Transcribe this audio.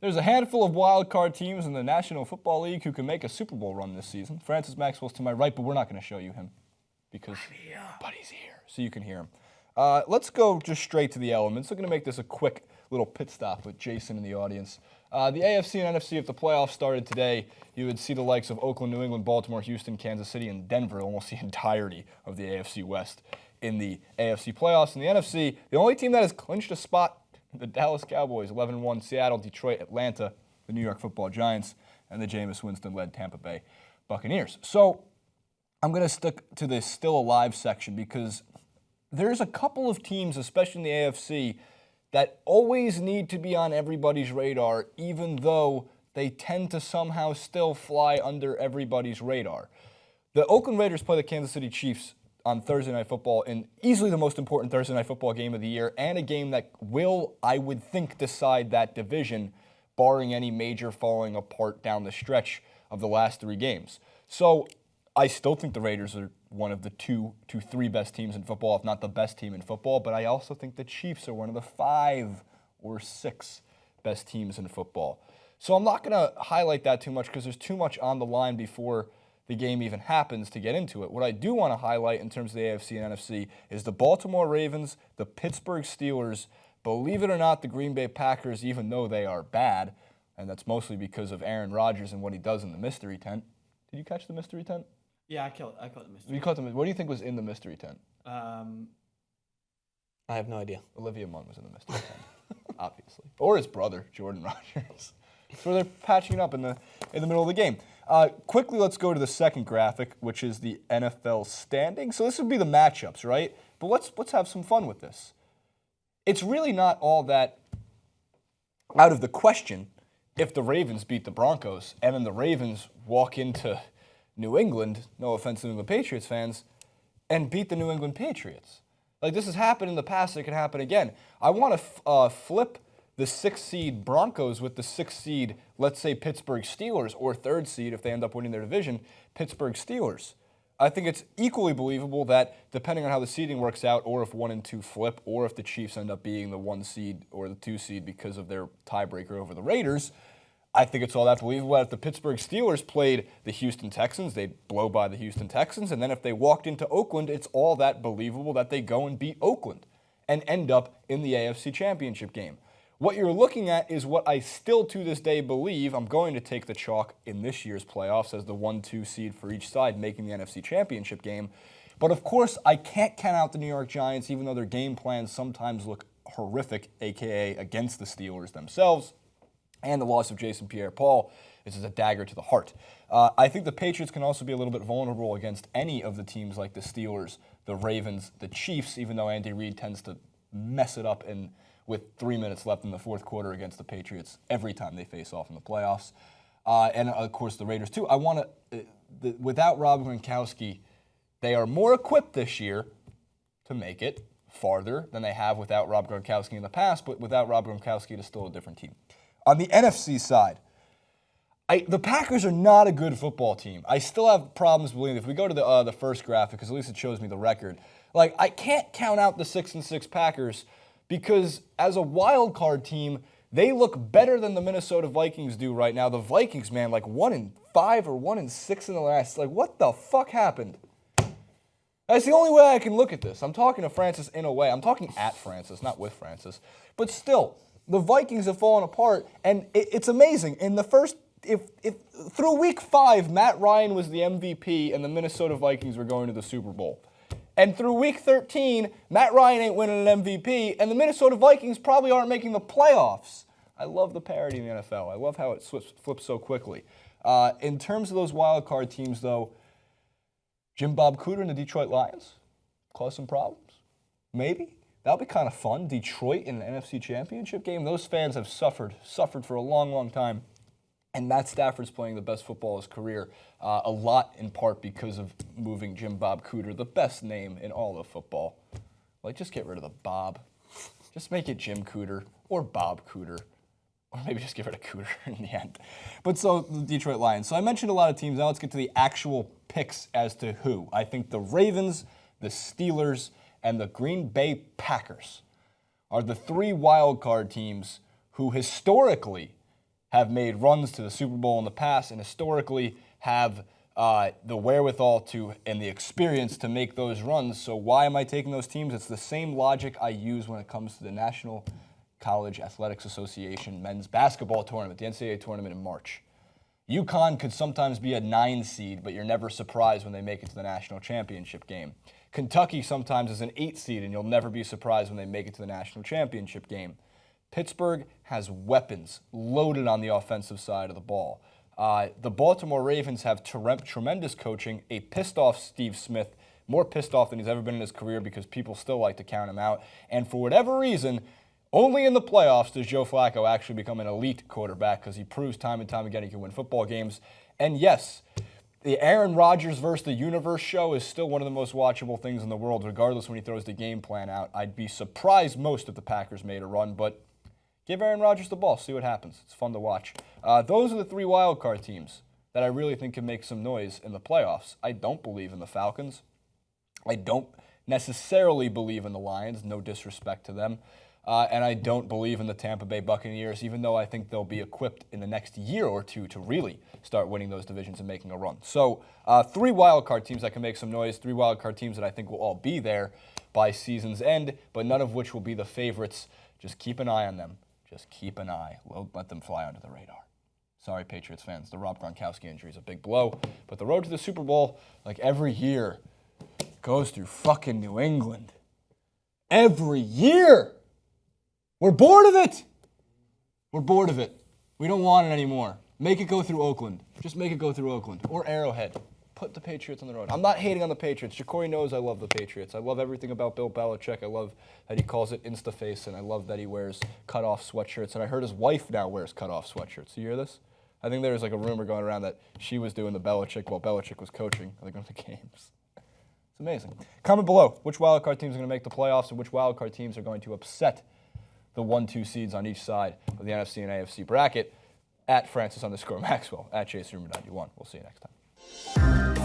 There's a handful of wild card teams in the National Football League who can make a Super Bowl run this season. Francis Maxwell's to my right, but we're not going to show you him because Buddy's here, so you can hear him. Let's go just straight to the elements. We're going to make this a quick little pit stop with Jason in the audience. The AFC and NFC, if the playoffs started today, you would see the likes of Oakland, New England, Baltimore, Houston, Kansas City, and Denver, almost the entirety of the AFC West in the AFC playoffs. In the NFC, the only team that has clinched a spot, the Dallas Cowboys, 11-1, Seattle, Detroit, Atlanta, the New York Football Giants, and the Jameis Winston-led Tampa Bay Buccaneers. So I'm going to stick to this still alive section because there's a couple of teams, especially in the AFC, that always need to be on everybody's radar, even though they tend to somehow still fly under everybody's radar. The Oakland Raiders play the Kansas City Chiefs on Thursday Night Football in easily the most important Thursday Night Football game of the year, and a game that will, I would think, decide that division, barring any major falling apart down the stretch of the last three games. So I still think the Raiders are one of the two to three best teams in football, if not the best team in football, but I also think the Chiefs are one of the 5 or 6 best teams in football. So I'm not going to highlight that too much because there's too much on the line before the game even happens to get into it. What I do want to highlight in terms of the AFC and NFC is the Baltimore Ravens, the Pittsburgh Steelers, believe it or not, the Green Bay Packers, even though they are bad, and that's mostly because of Aaron Rodgers and what he does in the mystery tent. Did you catch the mystery tent? Yeah, I caught the mystery. You caught the. What do you think was in the mystery tent? I have no idea. Olivia Munn was in the mystery tent, obviously, or his brother Jordan Rodgers. So they're patching it up in the middle of the game. Quickly, let's go to the second graphic, which is the NFL standings. So this would be the matchups, right? But let's have some fun with this. It's really not all that out of the question if the Ravens beat the Broncos and then the Ravens walk into New England, no offense to New England Patriots fans, and beat the New England Patriots. Like, this has happened in the past, it can happen again. I want to flip the 6th seed Broncos with the 6th seed, let's say Pittsburgh Steelers, or 3rd seed if they end up winning their division, Pittsburgh Steelers. I think it's equally believable that depending on how the seeding works out, or if 1 and 2 flip, or if the Chiefs end up being the 1 seed or the 2 seed because of their tiebreaker over the Raiders, I think it's all that believable. If the Pittsburgh Steelers played the Houston Texans, they'd blow by the Houston Texans. And then if they walked into Oakland, it's all that believable that they go and beat Oakland and end up in the AFC Championship game. What you're looking at is what I still to this day believe. I'm going to take the chalk in this year's playoffs as the 1-2 seed for each side making the NFC Championship game. But of course, I can't count out the New York Giants, even though their game plans sometimes look horrific, a.k.a. against the Steelers themselves. And the loss of Jason Pierre-Paul is a dagger to the heart. I think the Patriots can also be a little bit vulnerable against any of the teams like the Steelers, the Ravens, the Chiefs, even though Andy Reid tends to mess it up with 3 minutes left in the fourth quarter against the Patriots every time they face off in the playoffs. And, of course, the Raiders, too. Without Rob Gronkowski, they are more equipped this year to make it farther than they have without Rob Gronkowski in the past, but without Rob Gronkowski, it is still a different team. On the NFC side, the Packers are not a good football team. I still have problems believing. If we go to the first graphic, because at least it shows me the record, I can't count out the 6-6 Packers because as a wild card team, they look better than the Minnesota Vikings do right now. The Vikings, man, 1-5 or 1-6 in the last. What the fuck happened? That's the only way I can look at this. I'm talking to Francis in a way. I'm talking at Francis, not with Francis. But still, the Vikings have fallen apart, and it's amazing. In the first, if through week 5, Matt Ryan was the MVP, and the Minnesota Vikings were going to the Super Bowl. And through week 13, Matt Ryan ain't winning an MVP, and the Minnesota Vikings probably aren't making the playoffs. I love the parity in the NFL. I love how it flips so quickly. In terms of those wild card teams, though, Jim Bob Cooter and the Detroit Lions cause some problems. Maybe. That'll be kind of fun. Detroit in an NFC Championship game. Those fans have suffered for a long, long time. And Matt Stafford's playing the best football of his career, a lot in part because of moving Jim Bob Cooter, the best name in all of football. Just get rid of the Bob. Just make it Jim Cooter or Bob Cooter. Or maybe just get rid of Cooter in the end. But so, the Detroit Lions. So I mentioned a lot of teams. Now let's get to the actual picks as to who. I think the Ravens, the Steelers, and the Green Bay Packers are the 3 wild card teams who historically have made runs to the Super Bowl in the past and historically have the wherewithal to and the experience to make those runs. So why am I taking those teams? It's the same logic I use when it comes to the National College Athletics Association men's basketball tournament, the NCAA tournament in March. UConn could sometimes be a 9 seed, but you're never surprised when they make it to the national championship game. Kentucky sometimes is an 8 seed, and you'll never be surprised when they make it to the national championship game. Pittsburgh has weapons loaded on the offensive side of the ball. The Baltimore Ravens have tremendous coaching, a pissed-off Steve Smith, more pissed off than he's ever been in his career because people still like to count him out. And for whatever reason, only in the playoffs does Joe Flacco actually become an elite quarterback because he proves time and time again he can win football games. And yes, the Aaron Rodgers versus the universe show is still one of the most watchable things in the world, regardless when he throws the game plan out. I'd be surprised most if the Packers made a run, but give Aaron Rodgers the ball, see what happens. It's fun to watch. Those are the 3 wildcard teams that I really think can make some noise in the playoffs. I don't believe in the Falcons. I don't necessarily believe in the Lions, no disrespect to them. And I don't believe in the Tampa Bay Buccaneers, even though I think they'll be equipped in the next year or two to really start winning those divisions and making a run. So 3 wildcard teams that can make some noise, 3 wildcard teams that I think will all be there by season's end, but none of which will be the favorites. Just keep an eye on them. Just keep an eye. Don't let them fly under the radar. Sorry, Patriots fans. The Rob Gronkowski injury is a big blow. But the road to the Super Bowl, like every year, goes through fucking New England. Every year! We're bored of it! We're bored of it. We don't want it anymore. Make it go through Oakland. Just make it go through Oakland. Or Arrowhead. Put the Patriots on the road. I'm not hating on the Patriots. Ja'Cory knows I love the Patriots. I love everything about Bill Belichick. I love that he calls it Instaface, and I love that he wears cut-off sweatshirts. And I heard his wife now wears cut-off sweatshirts. You hear this? I think there's like a rumor going around that she was doing the Belichick while Belichick was coaching. I think on the games. It's amazing. Comment below which wildcard teams are going to make the playoffs and which wildcard teams are going to upset the 1-2 seeds on each side of the NFC and AFC bracket. At Francis_Maxwell, at Chase Ruben91. We'll see you next time.